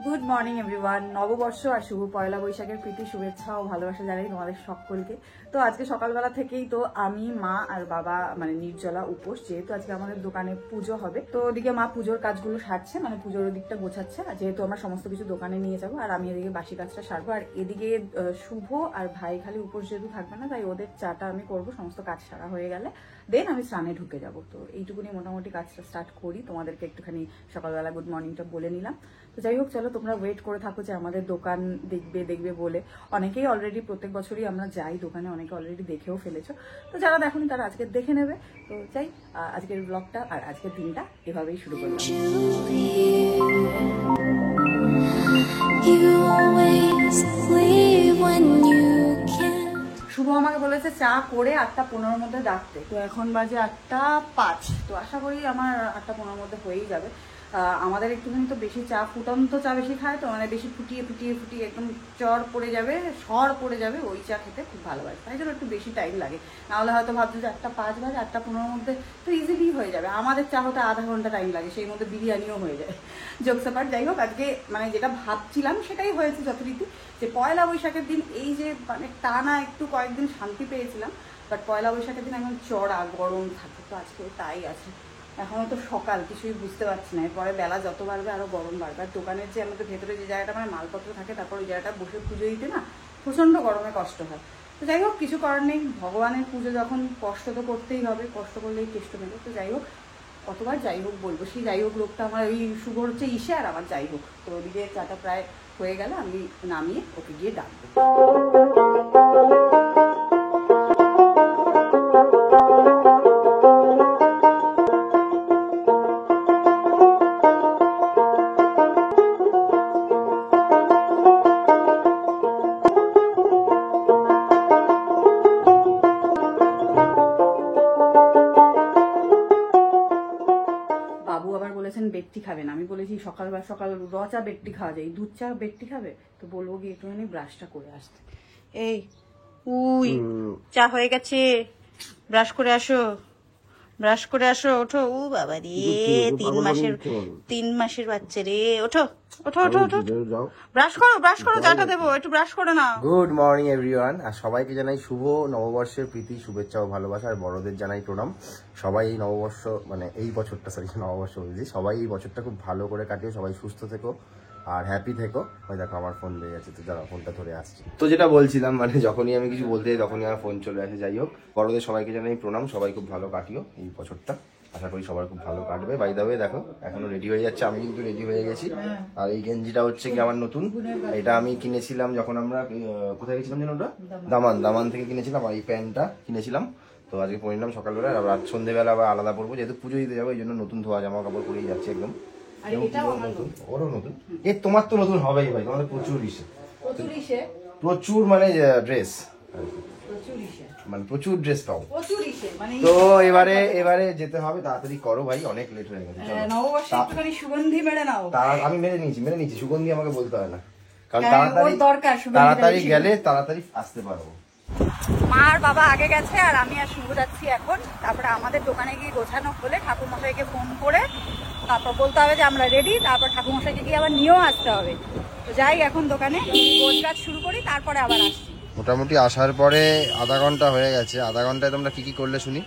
Good morning everyone. নববর্ষ আর শুভ পয়লা বৈশাখের প্রীতি শুভেচ্ছা ও ভালোবাসা জানাই তোমাদের সকলকে। তো আজকে সকালবেলা থেকেই তো আমি, মা আর বাবা মানে নির্জলা উপোস, যেহেতু আজকে আমাদের দোকানে পুজো হবে। তো ওদিকে মা পুজোর কাজগুলো সারছে, মানে পুজোর দিকটা গোছাচ্ছে, আর যেহেতু আমরা সমস্ত কিছু দোকানে নিয়ে যাবো, আর আমি এদিকে বাসি কাজটা সারবো। আর এদিকে শুভ আর ভাই খালি উপোস যেহেতু থাকবে না, তাই ওদের চাটা আমি করবো। সমস্ত কাজ সারা হয়ে গেলে দেন আমি স্নানে ঢুকে যাব। তো এইটুকুনি মোটামুটি কাজটা স্টার্ট করি, তোমাদেরকে একটুখানি সকালবেলা গুড মর্নিংটা বলে নিলাম। তো যাই হোক, চলো তোমরা ওয়েট করে থাকো যে আমাদের দোকান দেখবে বলে। অনেকেই অলরেডি প্রত্যেক বছরই আমরা যাই দোকানে, অনেকে অলরেডি দেখেও ফেলেছো। তো যারা দেখোনি তারা আজকে দেখে নেবে। তো চাই আজকের ব্লগটা আর আজকের দিনটা এভাবেই শুরু করলাম। শুভ আমাকে বলেছে চা করে 8:15 মধ্যে ডাকতে। তো এখন বাজে 8:05। তো আশা করি আমার 8:15 মধ্যে হয়েই যাবে। আমাদের একটুখানি তো বেশি চা, ফুটন্ত চা বেশি খায়, তো মানে বেশি ফুটিয়ে একদম সর পড়ে যাবে ওই চা খেতে খুব ভালোবাসে, তাই জন্য একটু বেশি টাইম লাগে। নাহলে হয়তো ভাবছো যে 8:05 বাজে, 8:15 মধ্যে তো ইজিলি হয়ে যাবে। আমাদের চা হতে আধা ঘন্টা টাইম লাগে, সেই মধ্যে বিরিয়ানিও হয়ে যায়। Jokes apart. যাই হোক, আজকে মানে যেটা ভাবছিলাম সেটাই হয়েছে যথারীতি, যে পয়লা বৈশাখের দিন এই যে মানে টানা একটু কয়েকদিন শান্তি পেয়েছিলাম, বাট পয়লা বৈশাখের দিন একদম চড়া গরম থাকে। তো আজকেও তাই আছে। এখনো তো সকাল, কিছুই বুঝতে পারছি না। এরপরে বেলা যত বাড়বে আরো গরম বাড়বে। আর দোকানের যে আমাদের ভেতরে যে জায়গাটা মানে মালপত্র থাকে, তারপর ওই জায়গাটা বসে পুজো দিতে না প্রচন্ড গরমে কষ্ট হয়। তো যাই হোক, কিছু করার নেই, ভগবানের পুজো যখন কষ্ট তো করতেই হবে, কষ্ট করলেই কেষ্ট মেলে। তো যাই হোক, কতবার যাই হোক বলবো, সেই যাই হোক লোকটা আমার ওই শুভ হচ্ছে ইসে, আর আমার যাই হোক। তো ওদিকে চাটা প্রায় হয়ে গেলে আমি নামিয়ে ওকে গিয়ে ডাকবো। বেটটি খাবে না, আমি বলেছি সকাল র চা বেটটি খাওয়া যায়, দুধ চা বেটটি খাবে। তো বলবো গিয়ে একটুখানি ব্রাশটা করে আসতে। এই উই চা হয়ে গেছে, ব্রাশ করে আসো, ওঠো। ও বাবা রে, 3 মাসের বাচ্চা রে, ওঠো। ব্রাশ করো, চাটা দেবো, একটু ব্রাশ করে নাও। Good morning everyone. আর সবাইকে জানাই শুভ নববর্ষের প্রীতি শুভেচ্ছা ও ভালোবাসা। আর বড়দের জানাই প্রণাম। সবাই এই নববর্ষ মানে এই বছরটা, নববর্ষ বলছি, সবাই এই বছরটা খুব ভালো করে কাটিয়ে সবাই সুস্থ থেকো আর হ্যাপি থেকো। ওই দেখো আমার ফোন বেজে যাচ্ছে, তো যারা ফোনটা ধরে আসছে। তো যেটা বলছিলাম, মানে যখনই আমি কিছু বলতে যাই তখনই আমার ফোন চলে আসে। যাই হোক, বড়দের সবাইকে জানাই প্রণাম। সবাই খুব ভালো কাটিও এই বছরটা, আশা করি সবার খুব ভালো কাটবে। বাই দা ওয়ে দেখো এখনো রেডি হয়ে যাচ্ছে, আমি কিন্তু রেডি হয়ে গেছি। আর এই গেঞ্জিটা হচ্ছে কি আমার নতুন, এটা আমি কিনেছিলাম যখন আমরা কোথায় গেছিলাম যেন, ওটা দামান থেকে কিনেছিলাম। আর এই প্যান্টটা কিনেছিলাম, তো আজকে পরে নিলাম সকালবেলা। আর রাত সন্ধ্যেবেলা আবার আলাদা পরবো, যেহেতু পুজো দিতে যাবো, এই জন্য নতুন ধোয়া জামা কাপড় পরেই যাচ্ছে একদম। ওরও নতুন, তোমার তো নতুন হবেই ভাই, তোমাদের প্রচুর মানে ড্রেস, মানে প্রচুর ড্রেস পাও। তো এবারে যেতে হবে, তাড়াতাড়ি করো ভাই, অনেক লেট হয়ে গেছে। সুগন্ধি মেরে নাও। আমি মেরে নিয়েছি, সুগন্ধি আমাকে বলতে হয় না, কারণ তাড়াতাড়ি গেলে তাড়াতাড়ি আসতে পারবো। মা আর বাবা আগে গেছে, আর আমি আর শুভ যাচ্ছি এখন। তারপরে আমাদের দোকানে গিয়ে গোছানো হলে ঠাকুরমশাইকে ফোন করে তারপর বলতে হবে যে আমরা রেডি, তারপর ঠাকুরমশাইকে গিয়ে আবার নিয়েও আসতে হবে। তো যাই এখন দোকানে গোছ কাজ শুরু করি, তারপরে আবার আসছি। মোটামুটি আসার পরে আধা ঘন্টা হয়ে গেছে। আধা ঘন্টায় তোমরা কি করলে শুনি?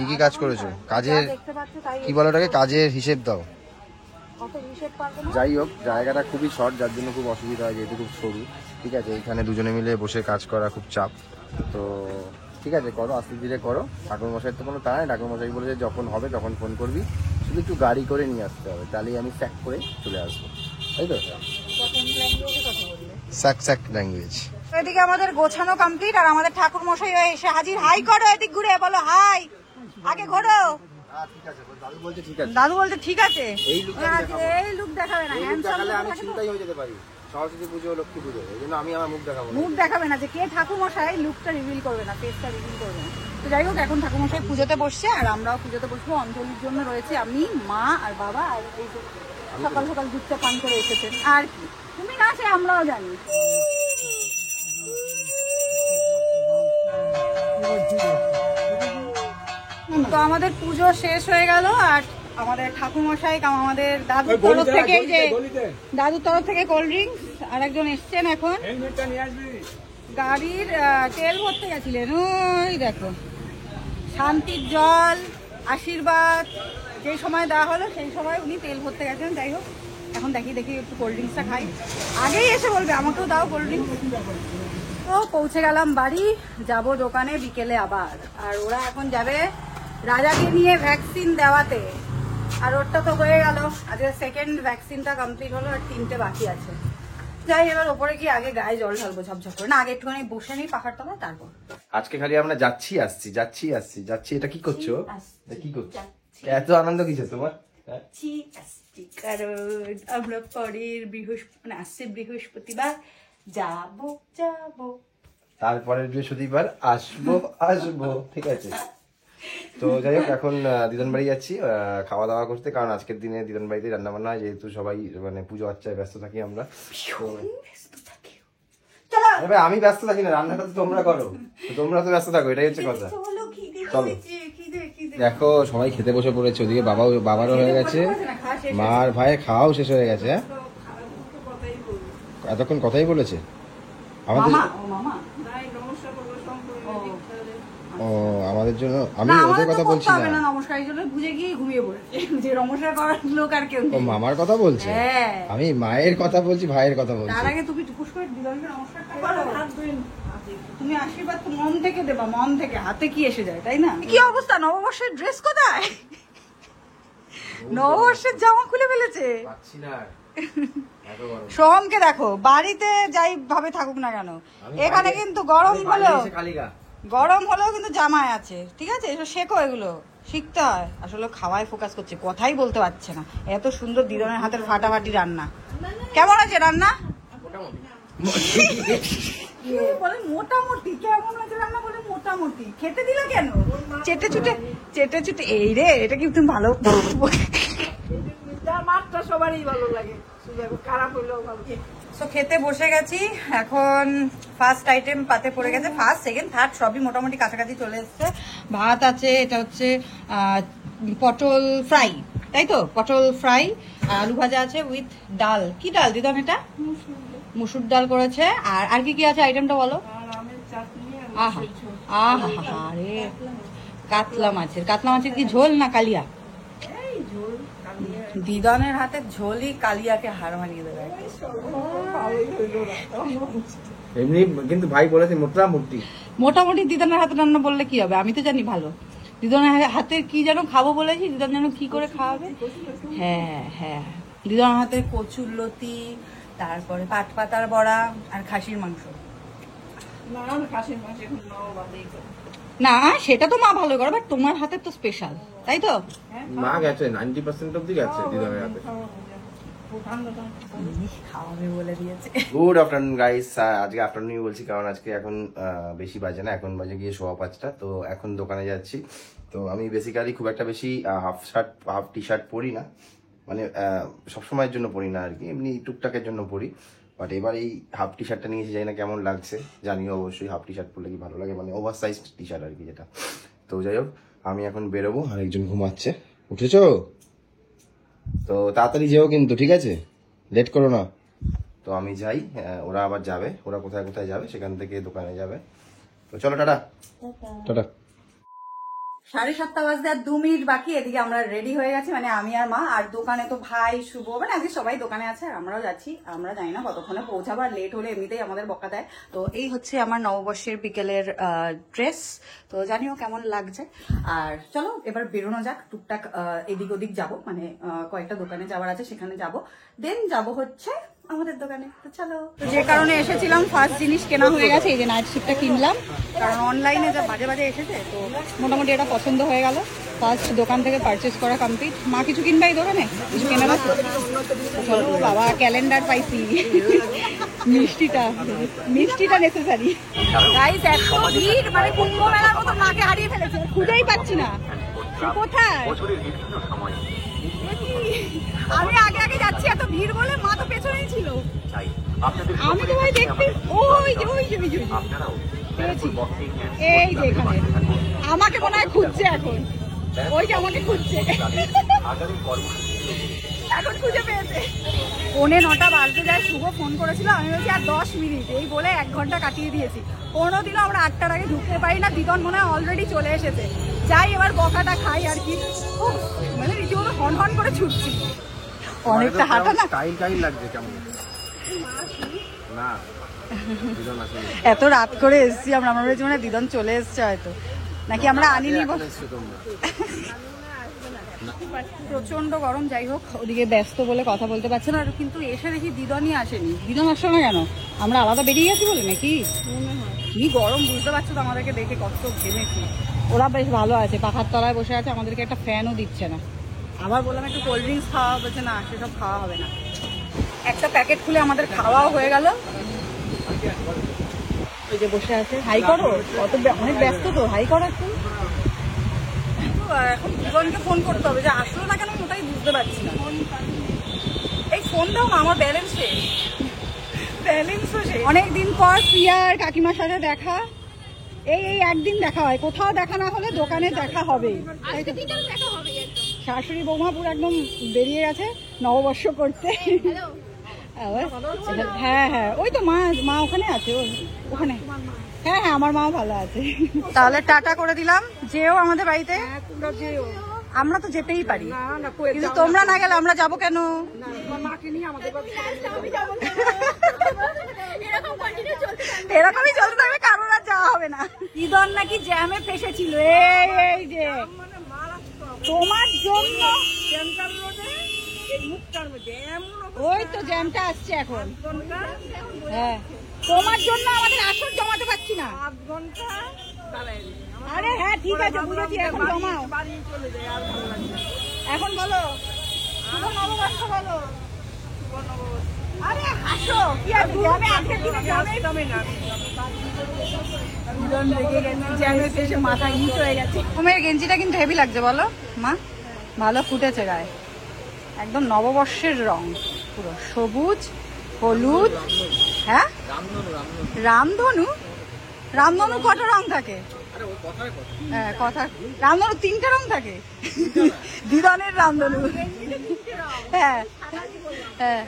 কি কাজ করেছো? কাজের কি বলো ওটাকে, কাজের হিসেব দাও। যাই হোক, জায়গাটা খুবই শর্ট, যার জন্য খুব অসুবিধা হয়, যেহেতু খুব সরু। ঠিক আছে, এইখানে দুজনে মিলে বসে কাজ করা খুব চাপ। তো ঠিক আছে, করো, আস্তে ধীরে করো। ঠাকুরমশাইয়ের তো কোনো তাড়া নেই, ঠাকুরমশাই বলেছে যখন হবে তখন ফোন করবি, শুধু একটু গাড়ি করে নিয়ে আসতে হবে, তাহলেই আমি স্যাক করে চলে আসবো, তাই তো? স্যাক ল্যাঙ্গুয়েজ। এদিকে আমাদের গোছানো কমপ্লিট, আর আমাদের ঠাকুরমশাই এসে হাজির। হাই করো, এদিক ঘুরে বলো হাই, আগে ঘোরো। দাদু বলছে ঠিক আছে, এই লুক দেখাবে না, আমি চিন্তাই হয়ে যেতে পারি। সরস্বতী পুজো, লক্ষ্মী পুজো, এই জন্য আমি আমার মুখ দেখাবে না, যে কে ঠাকুরমশাই, লুকটা রিভিল করবে না, ফেসটা রিভিল করবে না। তো যাই হোক, এখন ঠাকুরমশাই পুজোতে বসছে, আর আমরাও পুজোতে বসবো। অঞ্জলির জন্য রয়েছে আমি, মা আর বাবা। আর এই সকাল সকাল দুধটা পান করে এসেছেন। আর কি তুমি না, সে আমরাও জানি। তো আমাদের পুজো শেষ হয়ে গেল, আর আমাদের ঠাকুমশাই আমাদের দাদুর তরফ থেকে, এই যে দাদুর তরফ থেকে কোল্ড ড্রিঙ্কস, আর একজন এসছেন এখন গাড়ির তেল ভরতে গেছিলেন, ওই দেখো শান্তির জল আশীর্বাদ যে সময় দেওয়া হলো সেই সময় উনি তেল ভরতে গেছেন। যাই হোক, এখন দেখি একটু কোল্ড ড্রিঙ্কসটা খাই, আগেই এসে বলবে আমাকেও দাও কোল্ড ড্রিঙ্কস। তো পৌঁছে গেলাম বাড়ি, যাব দোকানে বিকেলে আবার। আর ওরা এখন যাবে রাজাকে নিয়ে ভ্যাকসিন দেওয়াতে, আর ওরটা তো হয়ে গেল, আজকে সেকেন্ড ভ্যাকসিনটা কমপ্লিট হলো, আর 3টে বাকি আছে। যাই এবার ওপরে গিয়ে আগে গায়ে জল ঢালবো ঝপঝপ করে, না আগে একটুখানি বসে নিই পাখার তলায়, তারপর। আজকে খালি আমরা যাচ্ছি আসছি যাচ্ছি আসছি যাচ্ছি, এটা কি করছো? এটা কি করছো? এত আনন্দ কিসে তোমার? কারণ আমরা পরের মানে আসছে বৃহস্পতিবার যাবো। তারপরের বৃহস্পতিবার আসবো ঠিক আছে। তো যাই হোক, এখন দিদন বাড়ি যাচ্ছি খাওয়া দাওয়া করতে, কারণ আজকের দিনে দিদন বাড়িতে রান্না বান্না হয়, যেহেতু সবাই মানে পুজো আচ্ছায় ব্যস্ত থাকি আমরা। আমি ব্যস্ত থাকি না, রান্নাটা তো তোমরা করো, তোমরা তো ব্যস্ত থাকো, এটাই হচ্ছে কথা। চলো দেখো সবাই খেতে বসে পড়েছে, ওদিকে বাবারও হয়ে গেছে, মার ভাইয়ের খাওয়াও শেষ হয়ে গেছে। এতক্ষণ কথাই বলেছে আমাদের, ও আমাদের জন্য, আমি ওদের কথা বলছি না, নমস্কারের জন্য বুঝে গিয়ে ঘুমিয়ে পড়েছে, যে নমস্কার করার লোক আর কেউ নেই। ও মামার কথা বলছে, আমি মায়ের কথা বলছি, ভাইয়ের কথা বলছি। তার আগে তুমি টুকুস করে দিদনকে নমস্কারটা করো, তুমি আশীর্বাদ তো মন থেকে দেবা, মন থেকে, হাতে কি এসে যায়, তাই না? কি অবস্থা, নববর্ষের ড্রেস কোথায়? নববর্ষের জামা খুলে ফেলেছে। সোহমকে দেখো, বাড়িতে যাই ভাবে থাকুক না কেন, এখানে কিন্তু গরম হলেও কিন্তু জামায় আছে, ঠিক আছে? এসব শেখো, এগুলো শিখতে হয়। আসলে খাওয়ায় ফোকাস করছে, কথাই বলতে পারছে না। এত সুন্দর দিদনের হাতের ফাটাফাটি রান্না। কেমন আছে রান্না? বলে মোটামুটি। কেমন আছে রান্না? বলে মোটামুটি। খেতে দিল কেন? চেটে চুটে এই রে, এটা কি তুমি ভালো? মাছটা সবারই ভালো লাগে, খারাপ হইলেও ভালো। তো খেতে বসে গেছি, এখন ফার্স্ট আইটেম পাতে পড়ে গেছে, ফার্স্ট সেকেন্ড থার্ড সবই মোটামুটি কাছাকাছি চলে এসছে। ভাত আছে, এটা হচ্ছে পটল ফ্রাই, তাই তো? পটল ফ্রাই, আলু ভাজা আছে উইথ ডাল। কি ডাল দিদাম? এটা মুসুর ডাল করেছে। আর কি কি আছে আইটেমটা বলো? আহা আহা রে, কাতলা মাছের কি ঝোল না কালিয়া? দিদনের হাতে ঝোলই কালিয়াকে হার মানিয়ে দেবে। এমনি কিন্তু ভাই বলেছে মোটামুটি দিদনের হাতে রান্না বললে কি হবে? আমি তো জানি ভালো। দিদনের হাতের কি যেন খাবো বলেছি, দিদন যেন কি করে খাওয়াবে। হ্যাঁ, দিদনের হাতের কচুর লতি, তারপরে পাট পাতার বড়া, আর খাসির মাংস। না সেটা তো মা ভালো করে, বাট তোমার হাতের তো স্পেশাল, তাই তো? মা গেছে 90% অবধি গেছে দিদনের হাতে। খাওয়াবে বলে দিয়েছে। গুড আফটারনুন গাইস, আজকে আফটারনুন বলছি কারণ আজকে এখন বেশি বাজে না, এখন বাজে গিয়ে 5:15। তো এখন দোকানে যাচ্ছি। তো আমি বেসিক্যালি খুব একটা বেশি হাফ টি শার্ট পরি না, মানে সবসময়ের জন্য পরি না আর কি, এমনি টুকটাকের জন্য পরি। বাট এবার এই হাফ টি শার্টটা নিয়েছি, জানি না কেমন লাগছে, জানিও অবশ্যই। হাফ টি শার্ট পরলে কি ভালো লাগে, মানে ওভার সাইজ টি শার্ট আর কি যেটা। তো যাই হোক, আমি এখন বেরোবো, আরেকজন ঘুমাচ্ছে। উঠেছো? তো তাড়াতাড়ি যেও কিন্তু, ঠিক আছে? লেট করো না। তো আমি যাই, ওরা আবার যাবে, ওরা কোথায় কোথায় যাবে, সেখান থেকে দোকানে যাবে। তো চলো, টাটা। 7:30 বাজতে আর 2 মিনিট বাকি। এদিকে আমরা রেডি হয়ে গেছি, মানে আমি আর মা। আর দোকানে তো ভাই, শুভ, মানে আজকে সবাই দোকানে আছে, আর আমরাও যাচ্ছি। আমরা জানি না কতক্ষণে পৌঁছাবো, আর লেট হলে এমনিতেই আমাদের বকা দেয়। তো এই হচ্ছে আমার নববর্ষের বিকেলের ড্রেস। তো জানিও কেমন লাগছে। আর চলো এবার বেরোনো যাক, টুকটাক এদিক ওদিক যাবো, মানে কয়েকটা দোকানে যাওয়ার আছে, সেখানে যাবো। দেন যাবো হচ্ছে আমাদের দোকানে। তো চলো। যে কারণে এসেছিলাম, ফার্স্ট জিনিস কেনা হয়ে গেছে, এই যে নাইট শিপটা কিনলাম, কারণ অনলাইনে যা বাজে বাজে এসেছে। তো মোটামুটি এটা পছন্দ হয়ে গেল, ফার্স্ট দোকান থেকে পারচেস করা কমপ্লিট। মা কিছু কিনবে এই দোকানে? কিছু কেনা না? চলো বাবা, ক্যালেন্ডার পাইছি, মিষ্টিটা নেসেসারি। গাইস এত ভিড়, মানে কুম্ভ মেলার মতো মাকে হারিয়ে ফেলেছে, খুঁজেই পাচ্ছি না কোথায়। আমি আগে যাচ্ছি, এত ভিড় বলে, মা তো পেছনেই ছিল। আমি তো ভাই দেখতে, ওই যে এই যে এখানে আমাকে মনে হয় খুঁজছে এখন। ওই যে আমাকে খুঁজছে, এখন খুঁজে পেয়েছে। 9:45 বাজতে যায়, শুভ ফোন করেছিল, আমি বলছি আর 10 মিনিট, এই বলে 1 ঘন্টা কাটিয়ে দিয়েছি। কোনোদিনও আমরা 8টার আগে ঢুকতে পারি না, দিদন মনে হয় অলরেডি চলে এসেছে। যাই এবার বকাটা খাই আর কি। মানে রীতিমতো হন হন করে ছুটছি, অনেকটা হাঁটা না, টাইম লাগছে কেমন না। এত রাত করে এসছি আমরা, আমরা ভেবেছি মানে দিদন চলে এসছে হয়তো, নাকি আমরা আনিনি। প্রচন্ড গরম, যাই হোক ওদিকে ব্যস্ত বলে কথা বলতে পারছে না। আর কিন্তু এসে দেখি দিদনই আসেনি। দিদন আসলো না কেন? আমরা আলাদা বেরিয়ে গেছি বলে নাকি? কি গরম বুঝতে পারছো তো, আমাদেরকে দেখে কত ঘেমেছি। ওরা বেশ ভালো আছে, পাখার তলায় বসে আছে, আমাদেরকে একটা ফ্যানও দিচ্ছে না। আবার বললাম একটু কোল্ড ড্রিঙ্কস খাওয়া, বলছে না সেসব খাওয়া হবে না। একটা প্যাকেট খুলে আমাদের খাওয়াও হয়ে গেল। ওই যে বসে আছে, হাই করো, অনেক ব্যস্ত তো, হাই করো একটু। এখন জীবনকে ফোন করতে হবে, যে আসলো না কেন ওটাই বুঝতে পারছি না। এই ফোন দাও না, আমার ব্যালেন্স শেষ, ব্যালেন্সও শেষ। অনেকদিন পর প্রিয়া আর কাকিমার সাথে দেখা, এই একদিন দেখা হয়, কোথাও দেখা না হলে দোকানে দেখা হবেই। শাশুড়ি বৌমা পুরো একদম বেরিয়ে গেছে নববর্ষ করতে। হ্যাঁ হ্যাঁ, ওই তো মা ওখানে আছে, ওখানে। হ্যাঁ হ্যাঁ, আমার মাও ভালো আছে। তাহলে টাটা করে দিলাম, যেও আমাদের বাড়িতে। আমরা তো যেতেই পারি, কিন্তু তোমরা না গেলে আমরা যাবো কেন? এরকমই চলতে থাকবে, কারোর আর যাওয়া হবে না। দিদন নাকি জ্যামে ফেসেছিল, এই যে তোমার জন্য। ওই তো জ্যামটা আসছে এখন। হ্যাঁ, তোমার জন্য আমাদের আসর জমাতে পারছি না। আরে হ্যাঁ ঠিক আছে, বুঝেছি, এখন জমাও। এখন বলো শুভ নববর্ষ বলো। আরে হাসো, কি আছে জ্যামে, আজকের দিনে জ্যামে না। জ্যামে ফেসে মাথা হিট হয়ে গেছে। তোমার গেঞ্জিটা কিন্তু হেভি লাগছে বলো মা, ভালো ফুটেছে গায়ে, একদম নববর্ষের রং, পুরো সবুজ হলুদ। হ্যাঁ, রামধনু। রামধনু কটা রং থাকে? হ্যাঁ কথা, রামধনু 3টে রং থাকে। দিদনের রামধনু। হ্যাঁ হ্যাঁ,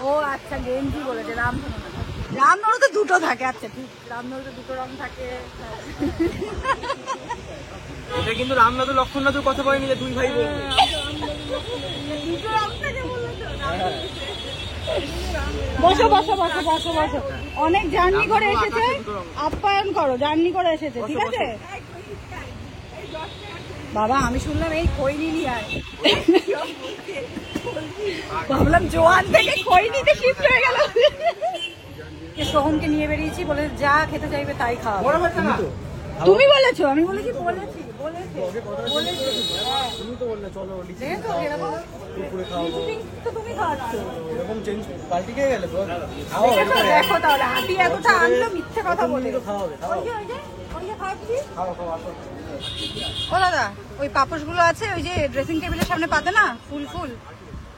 ও আচ্ছা গেঞ্জি বলেছে, রামধনু। রামধনু তো 2টো থাকে, আচ্ছা ঠিক, রামধনু তো 2টো রং থাকে। এটা কিন্তু রামনাথ লক্ষণনাথ কথা বলেনি যে 2 ভাই বোন। বসো বসো বসো বসো বসো, অনেক জার্নি করে এসেছে, আপ্যায়ন করো, জার্নি করে এসেছে, ঠিক আছে। বাবা আমি শুনলাম এই খৈনি নিয়ে আয়, ভাবলাম জোয়ান থেকে খৈনিতে শিফট হয়ে গেল। সোহমকে নিয়ে বেরিয়েছি, বলে যা খেতে চাইবে তাই খাওয়া। তুমি বলেছো? আমি বলেছি? বলেছি তুমি খাওয়াচ্ছো, দেখো তাহলে হাতি এতটা আনলো মিথ্যে কথা বলে। ও দাদা, ওই পাপোশগুলো আছে ওই যে ড্রেসিং টেবিলের সামনে পাতে না, ফুল ফুল।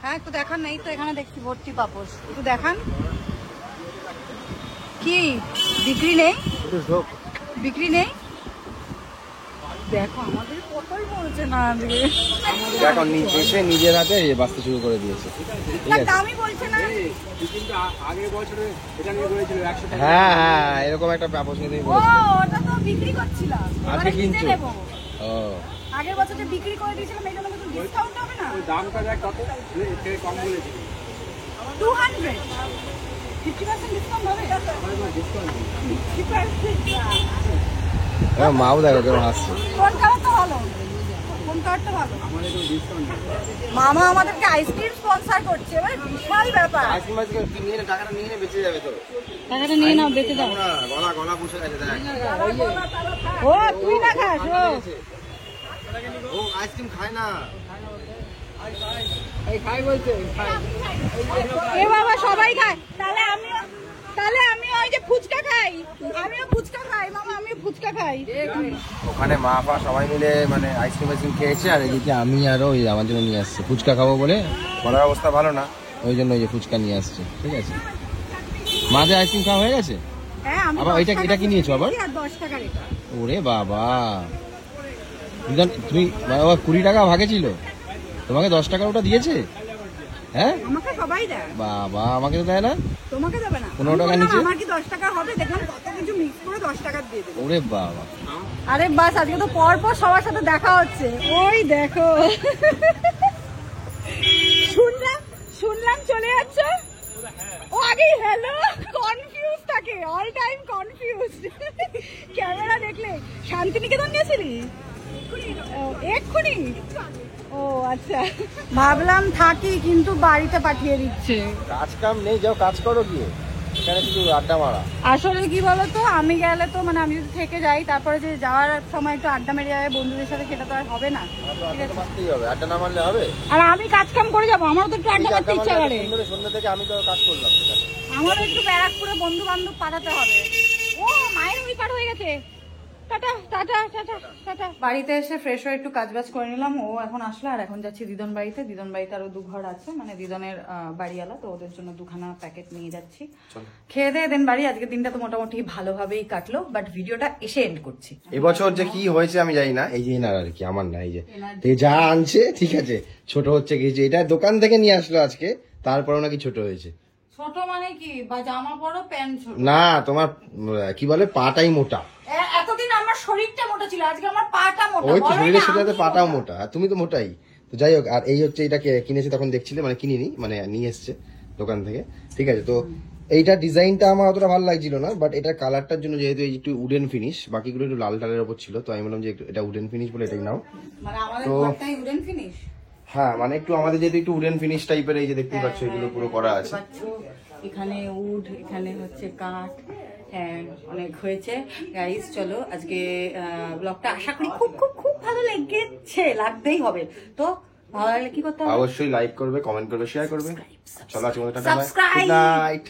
হ্যাঁ একটু দেখান না, এই তো এখানে দেখছি ভর্তি পাপোশ, একটু দেখান। কি বিক্রি নেই? বিক্রি নেই? দেখো আমাদের কতই বলছে না, এখন এসে নিজের হাতে বাঁচতে শুরু করে দিয়েছে। দামি বলছে না। হ্যাঁ হ্যাঁ, এরকম একটা পাপোশ নিয়ে তুমি বলেছো। ওটা তো বিক্রি করছিলাম, আজকে কিনছো? ও, আগের বছর যে বিক্রি করে দিয়েছিলাম, এই জন্য ডিসকাউন্ট হবে না। দামটা দেখ কত, এর কম বলেছি 200, 50% ডিসকাউন্ট হবে। মাও দেখো কেমন হাসছে। কোন কালারটা ভালো? কোন কালারটা ভালো? মামা আমাদেরকে আইসক্রিম স্পন্সর করছে, এবার বিশাল ব্যাপার। আইসক্রিম নিয়ে নে, টাকাটা নিয়ে নে, বেঁচে যাবে তো। টাকাটা নিয়ে নাও, বেঁচে যাও। গলা বসে গেছে দেখ। ও তুই না খাস? ও আইসক্রিম খায় না। এ বাবা সবাই খায়, তাহলে আমি ওই যে ফুচকা খাই, আমিও ফুচকা খাই মামা, আমিও ফুচকা খাই। ওখানে মা পা সবাই মিলে মানে আইসক্রিম খেয়েছে, আর এদিকে আমি আরো ওই আমার জন্য নিয়ে আসছে ফুচকা খাবো বলে। গলার অবস্থা ভালো না, ওই জন্য ওই যে ফুচকা নিয়ে আসছে। ঠিক আছে, মাঝে আইসক্রিম খাওয়া হয়ে গেছে। হ্যাঁ, আবার এটা কি নিয়েছো আবার? 10 টাকার এটা। ওরে বাবা, তুমি 20 টাকা ভাগে ছিল, তোমাকে 10 টাকার ওটা দিয়েছে? হ্যাঁ আমাকে সবাই দেয় বাবা, আমাকে তো দেয় না। তোমাকে দেবে না? 15 টাকা নিচে আমার কি 10 টাকা হবে? দেখলাম কত কিছু মিক্স করে 10 টাকা দিয়ে দেবে। ওরে বাবা। আরে বাস, আজকে তো পর সবার সাথে দেখা হচ্ছে। ওই দেখো, শুনলাম চলে যাচ্ছে। ও আগেই হ্যালো, কনফিউজ থাকে, অল টাইম কনফিউজ। ক্যামেরা দেখলে শান্তিনিকেতন গেছিলি এক্ষুনি? ও আচ্ছা, ভাবলাম থাকি, কিন্তু বাড়িতে পাঠিয়ে দিচ্ছে। কাজ কাম নেই, যাও কাজ করো গিয়ে, এখানে শুধু আড্ডা মারা। আসলে কি বলতো, আমি গেলে তো মানে আমি যদি থেকে যাই, তারপরে যে যাওয়ার সময় একটু আড্ডা মেরে যাবে বন্ধুদের সাথে, সেটা তো আর হবে না। আড্ডা না মারলে হবে? আর আমি কাজ কাম করে যাবো, আমারও তো একটু আড্ডা মারতে ইচ্ছা করে। সন্ধ্যা থেকে আমি তো কাজ করলাম, আমারও একটু ব্যারাকপুরে বন্ধু বান্ধব পাঠাতে হবে। ও মায়ের ওই পার হয়ে গেছে। Tata tata tata tata. বাড়িতে এসে ফ্রেশ হয়ে একটু কাজবাজ করে নিলাম। ও এখন আসলো, আর এখন যাচ্ছি দিদন বাড়িতে। দিদন বাড়িতে আরো 2 ঘর আছে, মানে দিদনের বাড়িওয়ালা, তো ওদের জন্য 2খানা প্যাকেট নিয়ে যাচ্ছি। খেয়ে দিয়ে দেন বাড়ি। আজকে দিনটা তো মোটামুটি ভালোভাবেই কাটলো, বাট ভিডিওটা এসে এন্ড করছি। এবছর যে কি হয়েছে আমি জানি না, এই যে এনার আর কি, আমার না, এই যে যা আনছে ঠিক আছে, ছোট হচ্ছে কিছু, এটা দোকান থেকে নিয়ে আসলো আজকে, তারপরেও নাকি ছোট হয়েছে। ছোট মানে কি, বা জামা পরো প্যান্ট ছোট? না, তোমার কি বলে, পাটাই মোটা। এতদিন আমার শরীরটা মোটা ছিল, আজকে আমার পাটা মোটা। ওই তো শরীরের সাথে সাথে পাটাও মোটা, আর তুমি তো মোটাই। তো যাই হোক, আর এই হচ্ছে, এটা কিনেছে তখন দেখছিলে, মানে কিনিনি, মানে নিয়ে এসছে দোকান থেকে, ঠিক আছে। তো এইটা ডিজাইনটা আমার অতটা ভালো লাগছিল না, বাট এটা কালারটার জন্য, যেহেতু এই একটু উডেন ফিনিশ, বাকিগুলো একটু লাল টালের ওপর ছিল, তো আমি বললাম যে এটা উডেন ফিনিশ বলে এটাই নাও। মানে আমাদের ঘরটাই উডেন ফিনিশ। হ্যাঁ, মানে একটু আমাদের যেহেতু একটু উডেন ফিনিশ টাইপের, এই যে দেখতেই পাচ্ছ এগুলো পুরো করা আছে। এখানে উড, এখানে হচ্ছে কাঠ। হ্যাঁ, অনেক হয়েছে গাইস। চলো আজকে ব্লগটা আশা করি খুব খুব খুব ভালো লেগেছে, লাগতেই হবে। তো ভালো লাগলে কি করতে হবে? অবশ্যই লাইক করবে, কমেন্ট করবে, শেয়ার করবে। চলো আজকে মতো tata, bye, Subscribe! Good night.